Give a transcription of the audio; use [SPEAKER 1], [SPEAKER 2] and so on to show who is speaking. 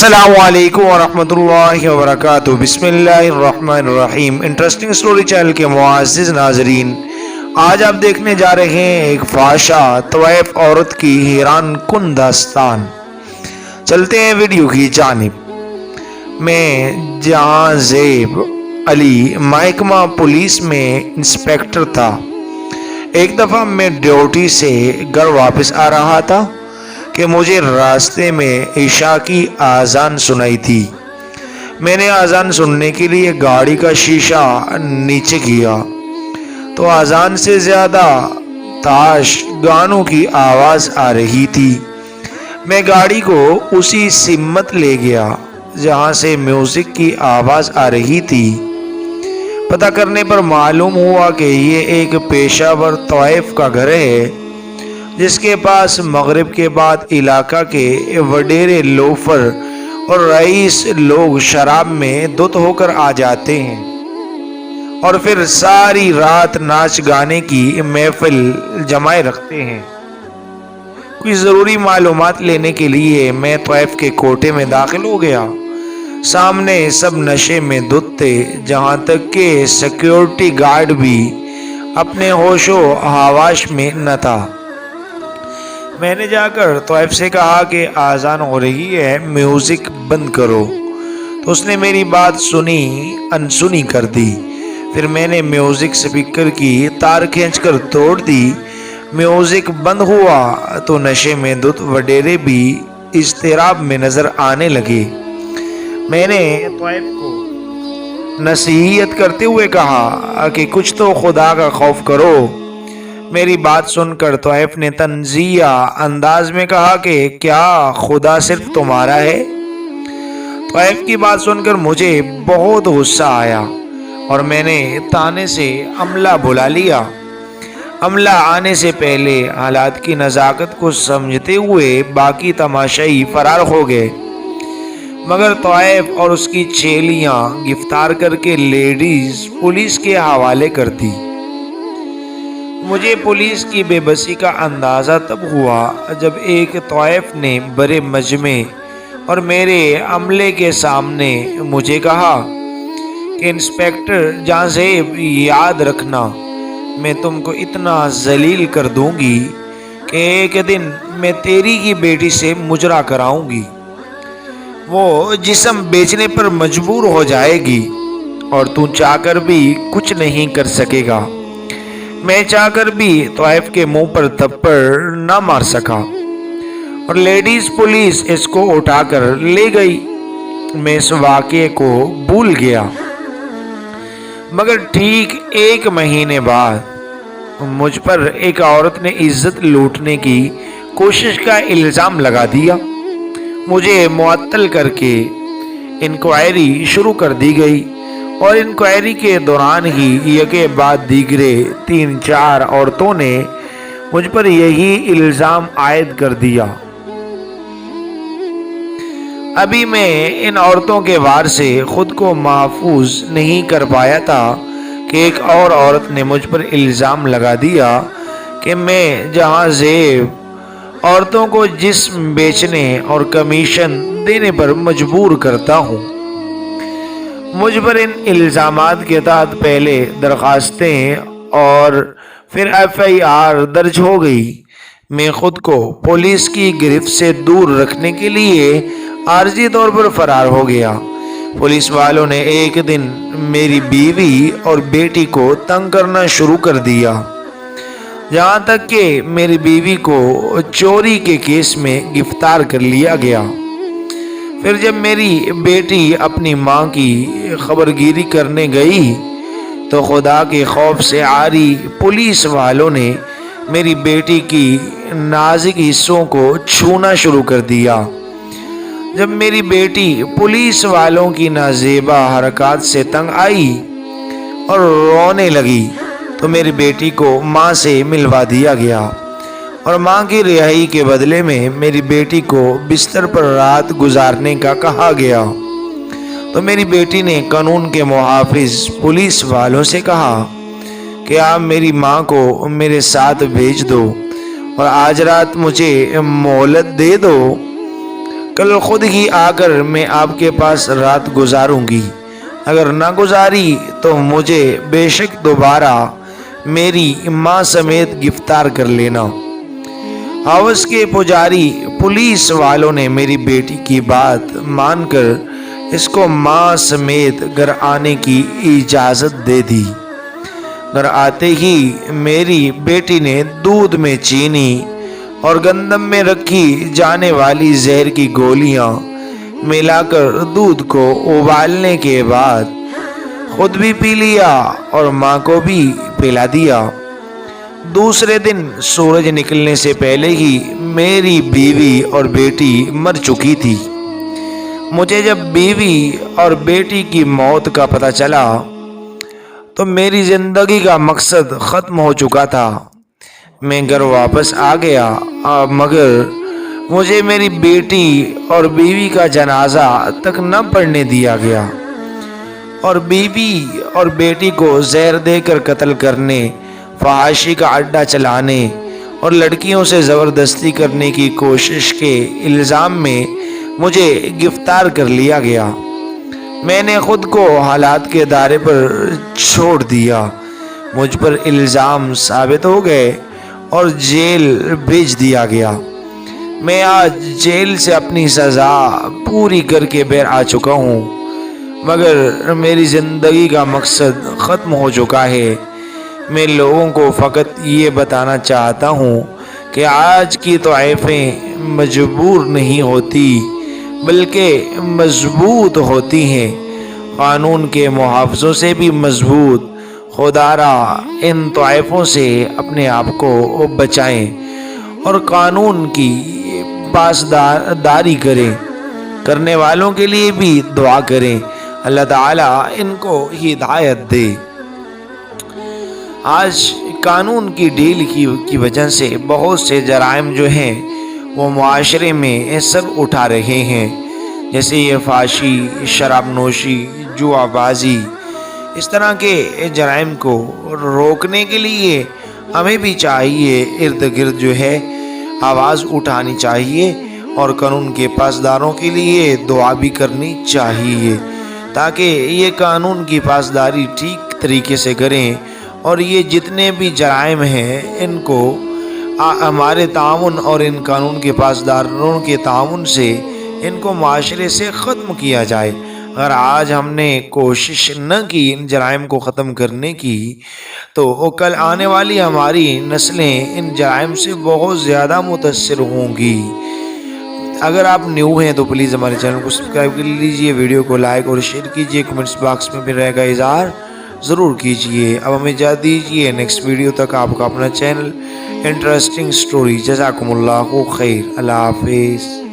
[SPEAKER 1] السلام علیکم ورحمۃ اللہ وبرکاتہ۔ بسم اللہ الرحمن الرحیم۔ انٹرسٹنگ سٹوری چینل کے معزز ناظرین، آج آپ دیکھنے جا رہے ہیں ایک فحشہ طوائف عورت کی حیران کن داستان۔ چلتے ہیں ویڈیو کی جانب۔ میں جہاں زیب علی محکمہ پولیس میں انسپیکٹر تھا۔ ایک دفعہ میں ڈیوٹی سے گھر واپس آ رہا تھا کہ مجھے راستے میں عشاء کی اذان سنائی تھی۔ میں نے اذان سننے کے لیے گاڑی کا شیشہ نیچے کیا تو اذان سے زیادہ تاش گانوں کی آواز آ رہی تھی۔ میں گاڑی کو اسی سمت لے گیا جہاں سے میوزک کی آواز آ رہی تھی۔ پتہ کرنے پر معلوم ہوا کہ یہ ایک پیشہ ور طوائف کا گھر ہے جس کے پاس مغرب کے بعد علاقہ کے وڈیرے لوفر اور رئیس لوگ شراب میں دھت ہو کر آ جاتے ہیں اور پھر ساری رات ناچ گانے کی محفل جمائے رکھتے ہیں۔ کوئی ضروری معلومات لینے کے لیے میں طوائف کے کوٹے میں داخل ہو گیا۔ سامنے سب نشے میں دھت تھے، جہاں تک کہ سیکیورٹی گارڈ بھی اپنے ہوش و حواس میں نہ تھا۔ میں نے جا کر طوائف سے کہا کہ اذان ہو رہی ہے، میوزک بند کرو، تو اس نے میری بات سنی انسنی کر دی۔ پھر میں نے میوزک سپیکر کی تار کھینچ کر توڑ دی۔ میوزک بند ہوا تو نشے میں دھت وڈیرے بھی اضطراب میں نظر آنے لگے۔ میں نے طوائف کو نصیحت کرتے ہوئے کہا کہ کچھ تو خدا کا خوف کرو۔ میری بات سن کر طوائف نے تنزیہ انداز میں کہا کہ کیا خدا صرف تمہارا ہے؟ طوائف کی بات سن کر مجھے بہت غصہ آیا اور میں نے تانے سے عملہ بلا لیا۔ عملہ آنے سے پہلے حالات کی نزاکت کو سمجھتے ہوئے باقی تماشائی فرار ہو گئے، مگر طوائف اور اس کی چیلیاں گرفتار کر کے لیڈیز پولیس کے حوالے کر دی۔ مجھے پولیس کی بے بسی کا اندازہ تب ہوا جب ایک طوائف نے بڑے مجمع اور میرے عملے کے سامنے مجھے کہا کہ انسپیکٹر جہاں زیب، یاد رکھنا میں تم کو اتنا ذلیل کر دوں گی کہ ایک دن میں تیری کی بیٹی سے مجرا کراؤں گی۔ وہ جسم بیچنے پر مجبور ہو جائے گی اور تو چاہ کر بھی کچھ نہیں کر سکے گا۔ میں چاہ کر بھی طوائف کے منہ پر تھپڑ نہ مار سکا اور لیڈیز پولیس اس کو اٹھا کر لے گئی۔ میں اس واقعے کو بھول گیا، مگر ٹھیک ایک مہینے بعد مجھ پر ایک عورت نے عزت لوٹنے کی کوشش کا الزام لگا دیا۔ مجھے معطل کر کے انکوائری شروع کر دی گئی اور انکوائری کے دوران ہی یکے بعد دیگرے 3-4 عورتوں نے مجھ پر یہی الزام عائد کر دیا۔ ابھی میں ان عورتوں کے وار سے خود کو محفوظ نہیں کر پایا تھا کہ ایک اور عورت نے مجھ پر الزام لگا دیا کہ میں جہاں زیب عورتوں کو جسم بیچنے اور کمیشن دینے پر مجبور کرتا ہوں۔ مجھ پر ان الزامات کے تحت پہلے درخواستیں اور پھر FIR درج ہو گئی۔ میں خود کو پولیس کی گرفت سے دور رکھنے کے لیے عارضی طور پر فرار ہو گیا۔ پولیس والوں نے ایک دن میری بیوی اور بیٹی کو تنگ کرنا شروع کر دیا، جہاں تک کہ میری بیوی کو چوری کے کیس میں گرفتار کر لیا گیا۔ پھر جب میری بیٹی اپنی ماں کی خبرگیری کرنے گئی تو خدا کے خوف سے عاری پولیس والوں نے میری بیٹی کی نازک حصوں کو چھونا شروع کر دیا۔ جب میری بیٹی پولیس والوں کی نازیبا حرکات سے تنگ آئی اور رونے لگی تو میری بیٹی کو ماں سے ملوا دیا گیا اور ماں کی رہائی کے بدلے میں میری بیٹی کو بستر پر رات گزارنے کا کہا گیا تو میری بیٹی نے قانون کے محافظ پولیس والوں سے کہا کہ آپ میری ماں کو میرے ساتھ بھیج دو اور آج رات مجھے مہلت دے دو۔ کل خود ہی آ کر میں آپ کے پاس رات گزاروں گی، اگر نہ گزاری تو مجھے بے شک دوبارہ میری ماں سمیت گرفتار کر لینا۔ ہاؤس کے پجاری پولیس والوں نے میری بیٹی کی بات مان کر اس کو ماں سمیت گھر آنے کی اجازت دے دی۔ گھر آتے ہی میری بیٹی نے دودھ میں چینی اور گندم میں رکھی جانے والی زہر کی گولیاں ملا کر دودھ کو ابالنے کے بعد خود بھی پی لیا اور ماں کو بھی پلا دیا۔ دوسرے دن سورج نکلنے سے پہلے ہی میری بیوی اور بیٹی مر چکی تھی۔ مجھے جب بیوی اور بیٹی کی موت کا پتہ چلا تو میری زندگی کا مقصد ختم ہو چکا تھا۔ میں گھر واپس آ گیا، مگر مجھے میری بیٹی اور بیوی کا جنازہ تک نہ پڑھنے دیا گیا، اور بیوی اور بیٹی کو زہر دے کر قتل کرنے، فحاشی کا اڈا چلانے اور لڑکیوں سے زبردستی کرنے کی کوشش کے الزام میں مجھے گرفتار کر لیا گیا۔ میں نے خود کو حالات کے دائرے پر چھوڑ دیا، مجھ پر الزام ثابت ہو گئے اور جیل بھیج دیا گیا۔ میں آج جیل سے اپنی سزا پوری کر کے باہر آ چکا ہوں، مگر میری زندگی کا مقصد ختم ہو چکا ہے۔ میں لوگوں کو فقط یہ بتانا چاہتا ہوں کہ آج کی طائفیں مجبور نہیں ہوتی بلکہ مضبوط ہوتی ہیں۔ قانون کے محافظوں سے بھی مضبوط۔ خدا را ان طائفوں سے اپنے آپ کو بچائیں اور قانون کی پاسداری کرنے والوں کے لیے بھی دعا کریں۔ اللہ تعالیٰ ان کو ہدایت دے۔ آج قانون کی ڈھیل کی وجہ سے بہت سے جرائم جو ہیں وہ معاشرے میں سر اٹھا رہے ہیں، جیسے یہ فحاشی، شراب نوشی، جوا بازی۔ اس طرح کے جرائم کو روکنے کے لیے ہمیں بھی چاہیے ارد گرد جو ہے آواز اٹھانی چاہیے اور قانون کے پاسداروں کے لیے دعا بھی کرنی چاہیے، تاکہ یہ قانون کی پاسداری ٹھیک طریقے سے کریں اور یہ جتنے بھی جرائم ہیں ان کو ہمارے تعاون اور ان قانون کے پاسداروں کے تعاون سے ان کو معاشرے سے ختم کیا جائے۔ اگر آج ہم نے کوشش نہ کی ان جرائم کو ختم کرنے کی تو کل آنے والی ہماری نسلیں ان جرائم سے بہت زیادہ متاثر ہوں گی۔ اگر آپ نیو ہیں تو پلیز ہمارے چینل کو سبسکرائب کر لیجئے، ویڈیو کو لائک اور شیئر کیجئے، کمنٹس باکس میں بھی رہے گا اظہار ضرور کیجئے۔ اب ہمیں اجازت دیجئے، نیکسٹ ویڈیو تک آپ کا اپنا چینل انٹرسٹنگ سٹوری۔ جزاکم اللہ خیر، اللہ حافظ۔